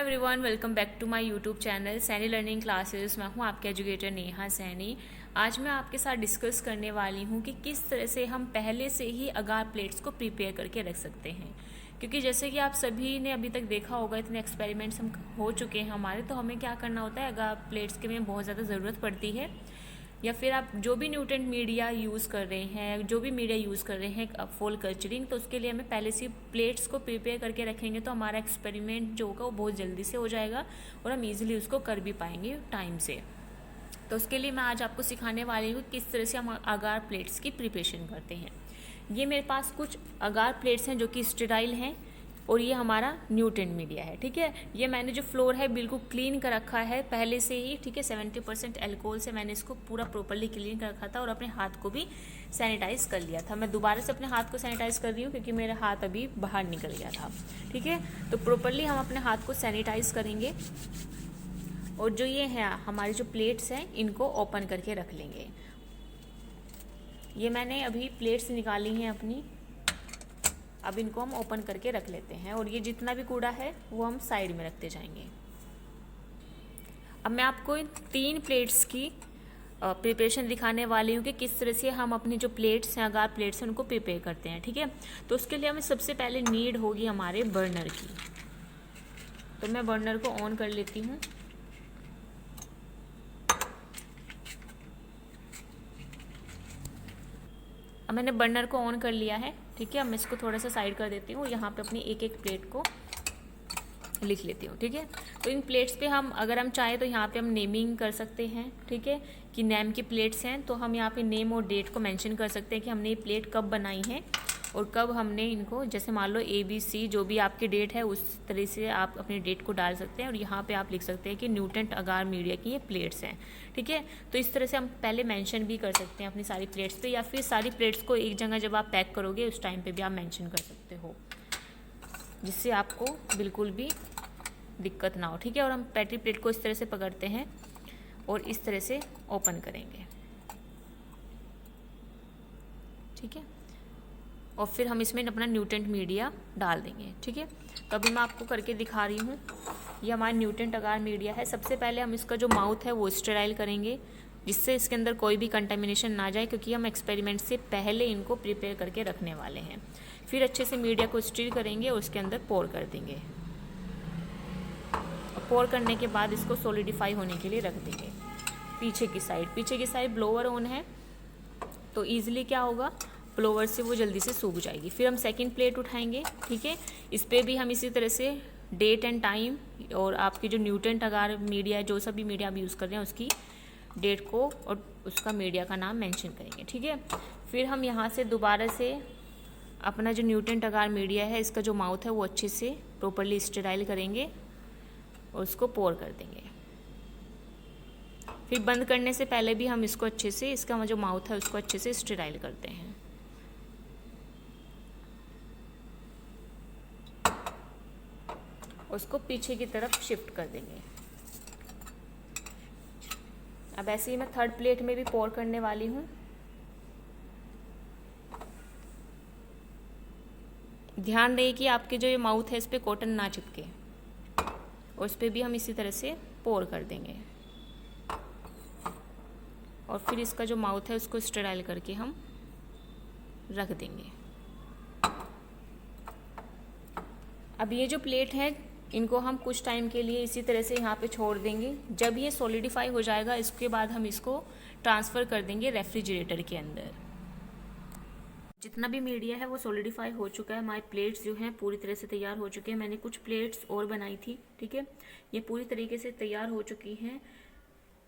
Everyone, welcome back to my YouTube channel Saini learning classes. मैं हूं आपके एजुकेटर नेहा सैनी। आज मैं आपके साथ डिस्कस करने वाली हूं कि किस तरह से हम पहले से ही अगार प्लेट्स को प्रिपेयर करके रख सकते हैं। क्योंकि जैसे कि आप सभी ने अभी तक देखा होगा, इतने एक्सपेरिमेंट्स हम हो चुके हैं हमारे, तो हमें क्या करना होता है, अगार प्लेट्स की हमें बहुत ज़्यादा ज़रूरत पड़ती है। या फिर आप जो भी न्यूट्रेंट मीडिया यूज़ कर रहे हैं, जो भी मीडिया यूज़ कर रहे हैं फॉल कल्चरिंग, तो उसके लिए हमें पहले से प्लेट्स को प्रिपेयर करके रखेंगे तो हमारा एक्सपेरिमेंट जो होगा वो बहुत जल्दी से हो जाएगा और हम इजीली उसको कर भी पाएंगे टाइम से। तो उसके लिए मैं आज आपको सिखाने वाली हूँ किस तरह से हम अगार प्लेट्स की प्रिपरेशन करते हैं। ये मेरे पास कुछ अगार प्लेट्स हैं जो कि स्टेराइल हैं और ये हमारा न्यूट्रेंट मीडिया है। ठीक है, ये मैंने जो फ्लोर है बिल्कुल क्लीन कर रखा है पहले से ही। ठीक है, 70% अल्कोहल से मैंने इसको पूरा प्रॉपरली क्लीन कर रखा था और अपने हाथ को भी सैनिटाइज कर लिया था। मैं दोबारा से अपने हाथ को सैनिटाइज कर रही हूँ क्योंकि मेरा हाथ अभी बाहर निकल गया था। ठीक है, तो प्रॉपरली हम अपने हाथ को सैनिटाइज करेंगे और जो ये है हमारी जो प्लेट्स हैं इनको ओपन करके रख लेंगे। ये मैंने अभी प्लेट्स निकाली हैं अपनी, अब इनको हम ओपन करके रख लेते हैं और ये जितना भी कूड़ा है वो हम साइड में रखते जाएंगे। अब मैं आपको इन 3 प्लेट्स की प्रिपरेशन दिखाने वाली हूँ कि किस तरह से हम अपनी जो प्लेट्स हैं, अगार प्लेट्स हैं, उनको प्रिपेयर करते हैं। ठीक है, तो उसके लिए हमें सबसे पहले नीड होगी हमारे बर्नर की। तो मैं बर्नर को ऑन कर लेती हूँ। अब मैंने बर्नर को ऑन कर लिया है। ठीक है, अब मैं इसको थोड़ा सा साइड कर देती हूँ। यहाँ पे अपनी एक एक प्लेट को लिख लेती हूँ। ठीक है, तो इन प्लेट्स पे हम अगर हम चाहें तो यहाँ पे हम नेमिंग कर सकते हैं। ठीक है, कि नेम की प्लेट्स हैं तो हम यहाँ पे नेम और डेट को मेंशन कर सकते हैं कि हमने ये प्लेट कब बनाई है और कब हमने इनको, जैसे मान लो ABC जो भी आपकी डेट है उस तरह से आप अपनी डेट को डाल सकते हैं और यहाँ पे आप लिख सकते हैं कि न्यूट्रेंट अगार मीडिया की ये प्लेट्स हैं। ठीक है, तो इस तरह से हम पहले मेंशन भी कर सकते हैं अपनी सारी प्लेट्स पे, या फिर सारी प्लेट्स को एक जगह जब आप पैक करोगे उस टाइम पे भी आप मेंशन कर सकते हो, जिससे आपको बिल्कुल भी दिक्कत ना हो। ठीक है, और हम पैटी प्लेट को इस तरह से पकड़ते हैं और इस तरह से ओपन करेंगे। ठीक है, और फिर हम इसमें अपना न्यूट्रेंट मीडिया डाल देंगे। ठीक है, तो अभी मैं आपको करके दिखा रही हूँ। ये हमारा न्यूट्रेंट अगार मीडिया है। सबसे पहले हम इसका जो माउथ है वो स्टेराइल करेंगे, जिससे इसके अंदर कोई भी कंटामिनेशन ना जाए, क्योंकि हम एक्सपेरिमेंट से पहले इनको प्रिपेयर करके रखने वाले हैं। फिर अच्छे से मीडिया को स्टीर करेंगे और उसके अंदर पोर कर देंगे। पोर करने के बाद इसको सॉलिडिफाई होने के लिए रख देंगे। पीछे की साइड ब्लोअर ऑन है तो ईजिली क्या होगा, ब्लोअर से वो जल्दी से सूख जाएगी। फिर हम सेकंड प्लेट उठाएंगे। ठीक है, इस पर भी हम इसी तरह से डेट एंड टाइम और आपकी जो न्यूट्रेंट अगार मीडिया है, जो सभी मीडिया आप यूज़ कर रहे हैं उसकी डेट को और उसका मीडिया का नाम मेंशन करेंगे। ठीक है, फिर हम यहाँ से दोबारा से अपना जो न्यूट्रेंट अगार मीडिया है, इसका जो माउथ है वो अच्छे से प्रॉपरली स्टेराइल करेंगे और उसको पोर कर देंगे। फिर बंद करने से पहले भी हम इसको अच्छे से, इसका जो माउथ है उसको अच्छे से स्टेराइल करते हैं। उसको पीछे की तरफ शिफ्ट कर देंगे। अब ऐसे ही मैं थर्ड प्लेट में भी पोर करने वाली हूँ। ध्यान दें कि आपके जो ये माउथ है इस पर कॉटन ना चिपके, और इस पर भी हम इसी तरह से पोर कर देंगे। और फिर इसका जो माउथ है उसको स्टेराइल करके हम रख देंगे। अब ये जो प्लेट है इनको हम कुछ टाइम के लिए इसी तरह से यहाँ पे छोड़ देंगे। जब ये सॉलिडिफाई हो जाएगा इसके बाद हम इसको ट्रांसफ़र कर देंगे रेफ्रिजरेटर के अंदर। जितना भी मीडिया है वो सॉलिडिफाई हो चुका है। हमारी प्लेट्स जो हैं पूरी तरह से तैयार हो चुके हैं। मैंने कुछ प्लेट्स और बनाई थी। ठीक है, ये पूरी तरीके से तैयार हो चुकी हैं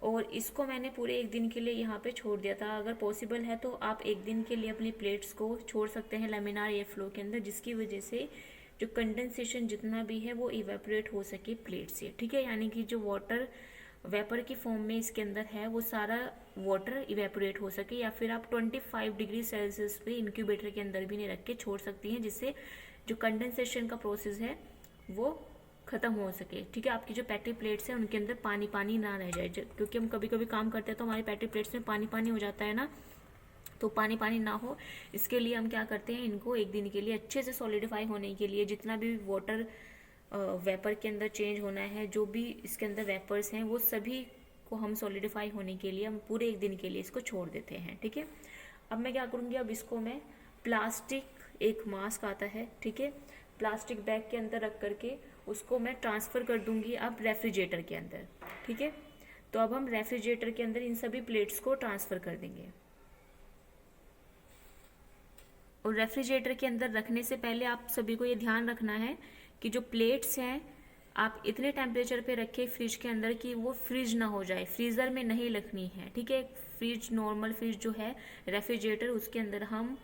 और इसको मैंने पूरे एक दिन के लिए यहाँ पे छोड़ दिया था। अगर पॉसिबल है तो आप एक दिन के लिए अपनी प्लेट्स को छोड़ सकते हैं लैमिनार एयर फ्लो के अंदर, जिसकी वजह से जो कंडेंसेशन जितना भी है वो इवेपोरेट हो सके प्लेट से। ठीक है, यानी कि जो वाटर वेपर की फॉर्म में इसके अंदर है वो सारा वाटर इवेपोरेट हो सके, या फिर आप 25 डिग्री सेल्सियस पे इंक्यूबेटर के अंदर भी नहीं रख के छोड़ सकती हैं, जिससे जो कंडेंसेशन का प्रोसेस है वो ख़त्म हो सके। ठीक है, आपकी जो पैटी प्लेट्स हैं उनके अंदर पानी पानी ना रह जाए, क्योंकि हम कभी कभी काम करते हैं तो हमारी पैटी प्लेट्स में पानी पानी हो जाता है ना, तो पानी पानी ना हो इसके लिए हम क्या करते हैं, इनको एक दिन के लिए अच्छे से सॉलिडिफाई होने के लिए जितना भी वाटर वेपर के अंदर चेंज होना है, जो भी इसके अंदर वेपर्स हैं वो सभी को हम सॉलिडिफाई होने के लिए हम पूरे 1 दिन के लिए इसको छोड़ देते हैं। ठीक है, अब मैं क्या करूँगी, अब इसको मैं प्लास्टिक, एक मास्क आता है, ठीक है, प्लास्टिक बैग के अंदर रख करके उसको मैं ट्रांसफ़र कर दूंगी अब रेफ्रिजरेटर के अंदर। ठीक है, तो अब हम रेफ्रिजरेटर के अंदर इन सभी प्लेट्स को ट्रांसफ़र कर देंगे। और रेफ्रिजरेटर के अंदर रखने से पहले आप सभी को ये ध्यान रखना है कि जो प्लेट्स हैं आप इतने टेम्परेचर पे रखें फ्रिज के अंदर कि वो फ्रीज ना हो जाए, फ्रीज़र में नहीं रखनी है। ठीक है, फ्रिज, नॉर्मल फ्रिज जो है रेफ्रिजरेटर, उसके अंदर हम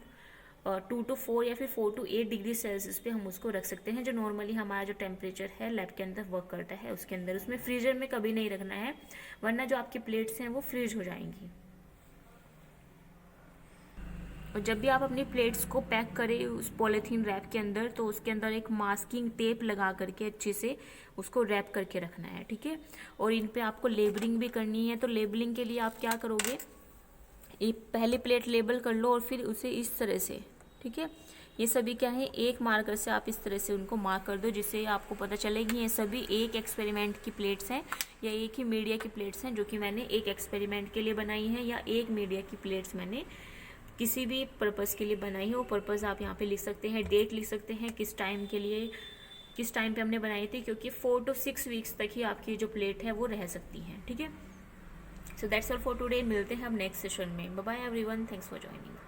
2 to 4 या फिर 4 to 8 डिग्री सेल्सियस पे हम उसको रख सकते हैं, जो नॉर्मली हमारा जो टेम्परेचर है लैब के अंदर वर्क करता है उसके अंदर। उसमें फ्रीजर में कभी नहीं रखना है, वरना जो आपकी प्लेट्स हैं वो फ्रीज हो जाएंगी। और जब भी आप अपनी प्लेट्स को पैक करें उस पॉलीथीन रैप के अंदर, तो उसके अंदर एक मास्किंग टेप लगा करके अच्छे से उसको रैप करके रखना है। ठीक है, और इन पे आपको लेबलिंग भी करनी है। तो लेबलिंग के लिए आप क्या करोगे, एक पहले प्लेट लेबल कर लो और फिर उसे इस तरह से, ठीक है, ये सभी क्या है, एक मार्कर से आप इस तरह से उनको मार्क कर दो, जिससे आपको पता चलेगी ये सभी एक एक्सपेरिमेंट की प्लेट्स हैं या एक ही मीडिया की प्लेट्स हैं, जो कि मैंने एक एक्सपेरिमेंट के लिए बनाई हैं, या एक मीडिया की प्लेट्स मैंने किसी भी पर्पज़ के लिए बनाई है। वो पर्पज़ आप यहाँ पे लिख सकते हैं, डेट लिख सकते हैं, किस टाइम के लिए, किस टाइम पे हमने बनाई थी, क्योंकि 4 to 6 वीक्स तक ही आपकी जो प्लेट है वो रह सकती हैं। ठीक है, so that's all for today. मिलते हैं अब नेक्स्ट सेशन में। Bye bye everyone, thanks for joining.